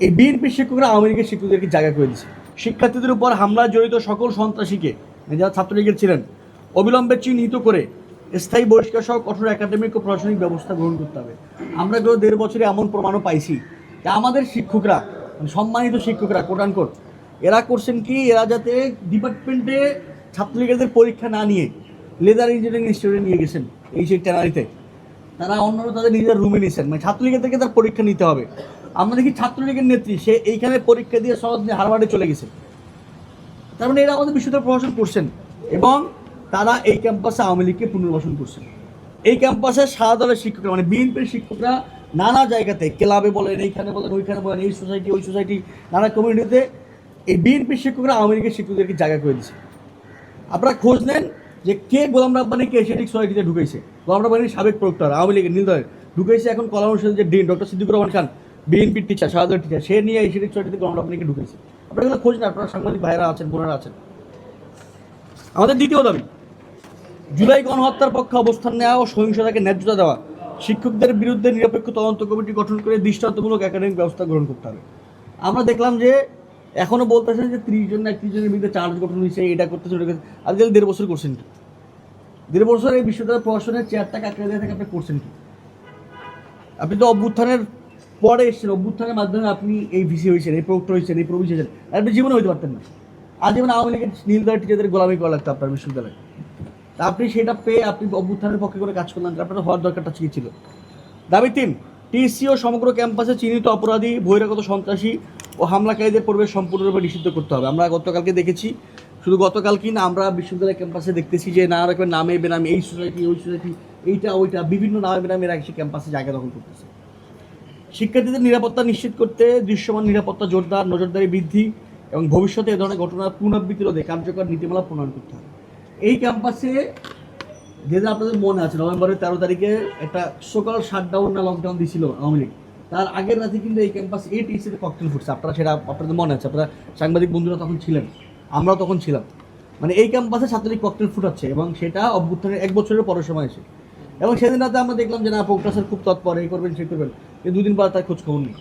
এই বিএনপির শিক্ষকরা আওয়ামী লীগের শিক্ষকদেরকে জায়গা করে দিচ্ছে। শিক্ষার্থীদের উপর হামলায় জড়িত সকল সন্ত্রাসীকে, যারা ছাত্রলীগের ছিলেন, অবিলম্বে চিহ্নিত করে স্থায়ী বহিষ্কার সহ কঠোর একাডেমিক ও প্রশাসনিক ব্যবস্থা গ্রহণ করতে হবে। আমরা গত 1.5 বছরে এমন প্রমাণও পাইছি যে আমাদের শিক্ষকরা, সম্মানিত শিক্ষকরা কোট এরা করছেন কি, এরা যাতে ডিপার্টমেন্টে ছাত্রলীগের পরীক্ষা না নিয়ে লেদার ইঞ্জিনিয়ারিং ইনস্টিটিউটে নিয়ে গেছেন, এই সেই ট্যানারিতে তারা অন্যান্য তাদের নিজের রুমে নিয়েছেন, মানে ছাত্রলীগের থেকে তার পরীক্ষা নিতে হবে। আমরা দেখি ছাত্রলীগের নেত্রী সে এইখানে পরীক্ষা দিয়ে সহজ নিয়ে হারবার্ডে চলে গেছে। তার মানে এরা আমাদের বিশ্ববিদ্যালয় প্রশাসন করছেন এবং তারা এই ক্যাম্পাসে আওয়ামী লীগকে পুনর্বাসন করছেন। এই ক্যাম্পাসে সারা দলের শিক্ষকরা, মানে বিএনপির শিক্ষকরা নানা জায়গাতে, ক্লাবে বলেন, এইখানে বলেন, ওইখানে বলেন, এই সোসাইটি ওই সোসাইটি, নানা কমিউনিটিতে এই বিএনপির শিক্ষকরা আওয়ামী লীগের শিক্ষকদেরকে জায়গা করে দিচ্ছে। আপনারা খোঁজ নেন যে কে গোলাম রাব্বানীকে এশিয়াটিক সোসাইটিতে ঢুকেছে। গোলাম রাব্বানীর সাবেক প্রক্টর, আওয়ামী লীগের নীলদয়ের ঢুকেছে, এখন কলা অনুষদের যে ডিন ডক্টর সিদ্দিকুর রহমান খান, বিএনপির টিচার, সাহায্যের টিচার, সে নিয়ে এশিয়াটিক সোসাইটিতে গোলাম রাব্বানীকে ঢুকেছে। আপনারা এগুলো খোঁজ নেন, আপনারা সাংবাদিক ভাইয়েরা আছেন, বোনেরা আছেন। আমাদের দ্বিতীয় দাবি, জুলাই গণহত্যার পক্ষে অবস্থান নেওয়া ও সহিংসতাকে ন্যায্যতা দেওয়া, শিক্ষকদের বিরুদ্ধে নিরপেক্ষ তদন্ত কমিটি গঠন করে দৃষ্টান্তমূলক একাডেমিক ব্যবস্থা গ্রহণ করতে হবে। আমরা দেখলাম যে এখনও বলতেছেন যে 30 জন না 31 জনের বিরুদ্ধে চার্জ গঠন হয়েছে, এটা করতেছে ওটা করতেছে। আজকাল 1.5 বছর করছেন কি? 1.5 বছর এই বিশ্ববিদ্যালয় প্রশাসনের চেয়ারটাকে আঁকড়ে দিয়ে থেকে আপনি করছেন কি? আপনি তো অভ্যুত্থানের পরে এসেছেন, অভ্যুত্থানের মাধ্যমে আপনি এই ভিসি হয়েছেন, এই প্রক্টর হয়েছেন, এই প্রভিস হয়েছেন, আপনি জীবনে হইতে পারতেন না। আজীবন আওয়ামী লীগের নীলদয় টিচারদের গোলামি করা লাগতো আপনার বিশ্ববিদ্যালয়ে। তা আপনি সেটা পেয়ে আপনি অভ্যুত্থানের পক্ষে করে কাজ করলেন, আপনার হওয়ার দরকারটা কি ছিল? দাবি 3, টিএসসি ও সমগ্র ক্যাম্পাসে চিহ্নিত অপরাধী, বহিরাগত সন্ত্রাসী ও হামলাকারীদের পরিবেশ সম্পূর্ণরূপে নিষিদ্ধ করতে হবে। আমরা গতকালকে দেখেছি, শুধু গতকাল কি না, আমরা বিশ্ববিদ্যালয় ক্যাম্পাসে দেখতেছি যে নানা রকমের নামে বেনামে, এই সোসাইটি ওই সোসাইটি, এইটা ওইটা, বিভিন্ন নামে বেনামে এরা এসে ক্যাম্পাসে জায়গা দখল করতেছে। শিক্ষার্থীদের নিরাপত্তা নিশ্চিত করতে দৃশ্যমান নিরাপত্তা জোরদার, নজরদারি বৃদ্ধি এবং ভবিষ্যতে এ ধরনের ঘটনার পুনরাবৃত্তি রোধে কার্যকর নীতিমালা প্রণয়ন করতে হবে। এই ক্যাম্পাসে যেটা আপনাদের মনে আছে, নভেম্বরের 13 তারিখে একটা সকাল শাটডাউন না লকডাউন দিয়েছিল আওয়ামী লীগ, তার আগের রাতে কিন্তু এই ক্যাম্পাস টিএসসিতে ককটেল ফুটছে। আপনারা সেটা আপনাদের মনে আছে, আপনারা সাংবাদিক বন্ধুরা তখন ছিলেন, আমরাও তখন ছিলাম। মানে এই ক্যাম্পাসে ছাত্রলীগ ককটেল ফুটাচ্ছে এবং সেটা অভ্যুত্থানের 1 বছরের পরের সময় এসে, এবং সেদিন রাতে আমরা দেখলাম যে না প্রক্টর স্যার খুব তৎপর, এই করবেন সেই করবেন, 2 দিন পর তার খোঁজ খবর নেই।